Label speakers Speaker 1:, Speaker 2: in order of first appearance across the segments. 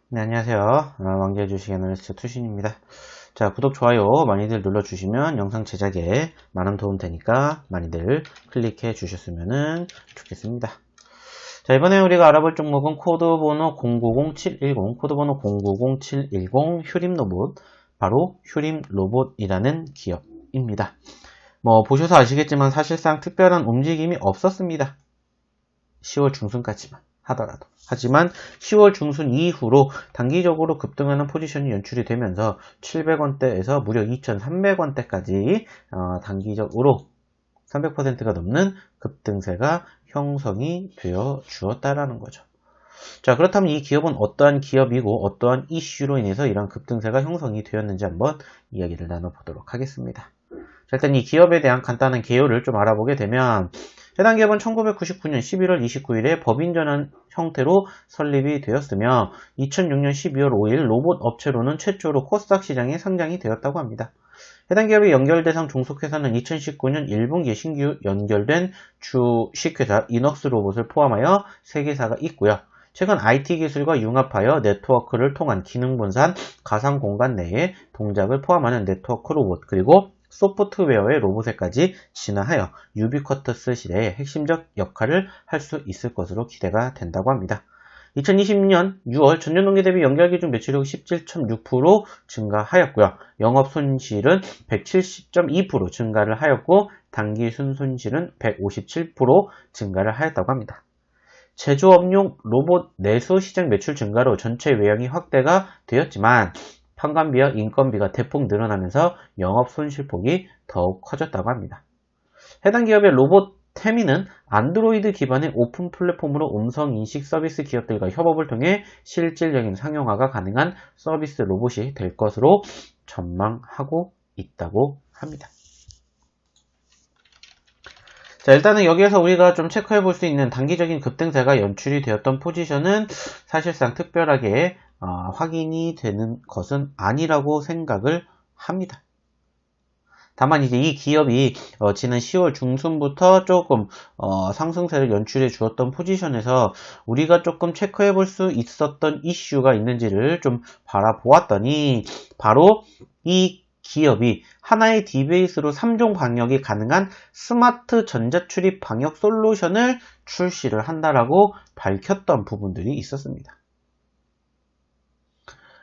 Speaker 1: 네, 안녕하세요. 왕자의 주식 애널리스트 투신입니다. 자, 구독, 좋아요 많이들 눌러주시면 영상 제작에 많은 도움 되니까 많이들 클릭해 주셨으면 좋겠습니다. 자, 이번에 우리가 알아볼 종목은 코드번호 090710, 코드번호 090710 휴림로봇, 바로 휴림로봇이라는 기업입니다. 보셔서 아시겠지만 사실상 특별한 움직임이 없었습니다. 10월 중순까지만 하더라도. 하지만 10월 중순 이후로 단기적으로 급등하는 포지션이 연출이 되면서 700원대에서 무려 2,300원대까지 단기적으로 300%가 넘는 급등세가 형성이 되어 주었다라는 거죠. 자, 그렇다면 이 기업은 어떠한 기업이고 어떠한 이슈로 인해서 이런 급등세가 형성이 되었는지 한번 이야기를 나눠보도록 하겠습니다. 자, 일단 이 기업에 대한 간단한 개요를 좀 알아보게 되면 해당 기업은 1999년 11월 29일에 법인전환 형태로 설립이 되었으며 2006년 12월 5일 로봇 업체로는 최초로 코스닥 시장에 상장이 되었다고 합니다. 해당 기업의 연결대상 종속회사는 2019년 1분기에 신규 연결된 주식회사 이넉스로봇을 포함하여 3개사가 있고요. 최근 IT 기술과 융합하여 네트워크를 통한 기능 분산, 가상 공간 내의 동작을 포함하는 네트워크 로봇, 그리고 소프트웨어의 로봇에까지 진화하여 유비쿼터스 시대의 핵심적 역할을 할 수 있을 것으로 기대가 된다고 합니다. 2020년 6월 전년동기 대비 연결기준 매출액 17.6% 증가하였고요. 영업손실은 170.2% 증가를 하였고 단기 순손실은 157% 증가를 하였다고 합니다. 제조업용 로봇 내수 시장 매출 증가로 전체 외형이 확대가 되었지만 판관비와 인건비가 대폭 늘어나면서 영업손실폭이 더욱 커졌다고 합니다. 해당 기업의 로봇 태미는 안드로이드 기반의 오픈 플랫폼으로 음성인식 서비스 기업들과 협업을 통해 실질적인 상용화가 가능한 서비스 로봇이 될 것으로 전망하고 있다고 합니다. 자, 일단은 여기에서 우리가 좀 체크해 볼 수 있는 단기적인 급등세가 연출이 되었던 포지션은 사실상 특별하게 확인이 되는 것은 아니라고 생각을 합니다. 다만 이제 이 기업이 지난 10월 중순부터 조금 상승세를 연출해 주었던 포지션에서 우리가 조금 체크해 볼 수 있었던 이슈가 있는지를 좀 바라보았더니 바로 이 기업이 하나의 디베이스로 3종 방역이 가능한 스마트 전자출입 방역 솔루션을 출시를 한다라고 밝혔던 부분들이 있었습니다.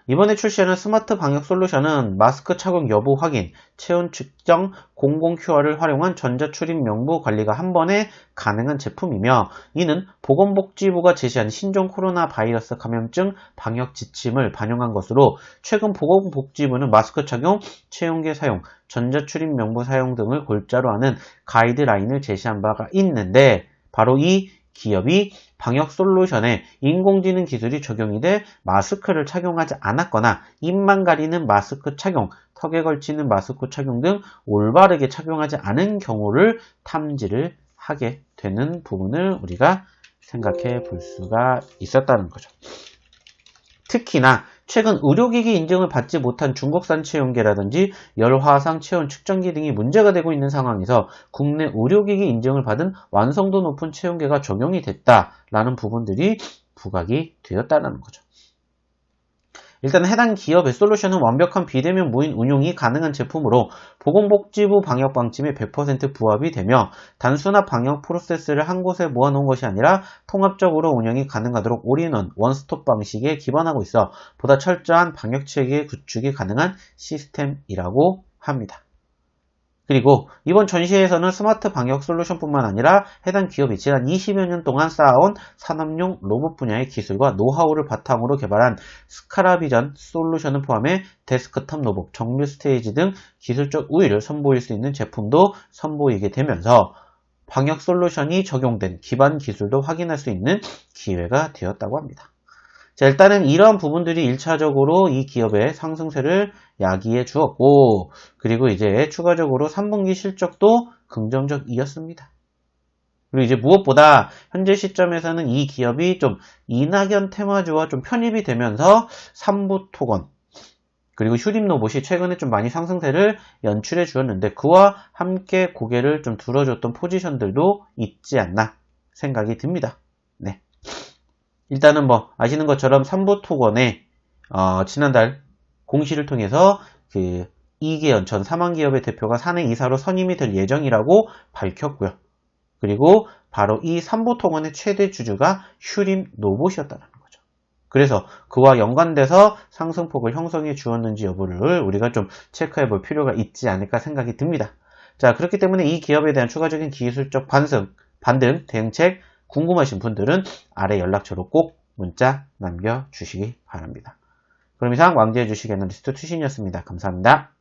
Speaker 1: 이번에 출시하는 스마트 방역 솔루션은 마스크 착용 여부 확인, 체온 측정, 공공 QR을 활용한 전자출입 명부 관리가 한 번에 가능한 제품이며 이는 보건복지부가 제시한 신종 코로나 바이러스 감염증 방역 지침을 반영한 것으로 최근 보건복지부는 마스크 착용, 체온계 사용, 전자출입 명부 사용 등을 골자로 하는 가이드라인을 제시한 바가 있는데 바로 이 기업이 방역 솔루션에 인공지능 기술이 적용이 돼 마스크를 착용하지 않았거나 입만 가리는 마스크 착용, 턱에 걸치는 마스크 착용 등 올바르게 착용하지 않은 경우를 탐지를 하게 되는 부분을 우리가 생각해 볼 수가 있었다는 거죠. 특히나 최근 의료기기 인증을 받지 못한 중국산 체온계라든지 열화상 체온 측정기 등이 문제가 되고 있는 상황에서 국내 의료기기 인증을 받은 완성도 높은 체온계가 적용이 됐다라는 부분들이 부각이 되었다는 거죠. 일단 해당 기업의 솔루션은 완벽한 비대면 무인 운용이 가능한 제품으로 보건복지부 방역 방침에 100% 부합이 되며 단순한 방역 프로세스를 한 곳에 모아놓은 것이 아니라 통합적으로 운영이 가능하도록 올인원, 원스톱 방식에 기반하고 있어 보다 철저한 방역체계 구축이 가능한 시스템이라고 합니다. 그리고 이번 전시회에서는 스마트 방역 솔루션뿐만 아니라 해당 기업이 지난 20여 년 동안 쌓아온 산업용 로봇 분야의 기술과 노하우를 바탕으로 개발한 스카라비전 솔루션을 포함해 데스크탑 로봇, 정밀 스테이지 등 기술적 우위를 선보일 수 있는 제품도 선보이게 되면서 방역 솔루션이 적용된 기반 기술도 확인할 수 있는 기회가 되었다고 합니다. 자, 일단은 이러한 부분들이 1차적으로 이 기업의 상승세를 야기해 주었고, 그리고 이제 추가적으로 3분기 실적도 긍정적이었습니다. 그리고 이제 무엇보다 현재 시점에서는 이 기업이 좀 이낙연 테마주와 좀 편입이 되면서 삼부토건, 그리고 휴림로봇이 최근에 좀 많이 상승세를 연출해 주었는데 그와 함께 고개를 좀 들어줬던 포지션들도 있지 않나 생각이 듭니다. 네. 일단은 아시는 것처럼 삼부토건의 지난달 공시를 통해서 이계연 전 사망기업의 대표가 사내 이사로 선임이 될 예정이라고 밝혔고요. 그리고 바로 이 삼보통운의 최대 주주가 휴림 노봇이었다는 거죠. 그래서 그와 연관돼서 상승폭을 형성해 주었는지 여부를 우리가 좀 체크해 볼 필요가 있지 않을까 생각이 듭니다. 자, 그렇기 때문에 이 기업에 대한 추가적인 기술적 반등, 대응책 궁금하신 분들은 아래 연락처로 꼭 문자 남겨주시기 바랍니다. 그럼 이상 왕재의 주식 애널리스트 투신이었습니다. 감사합니다.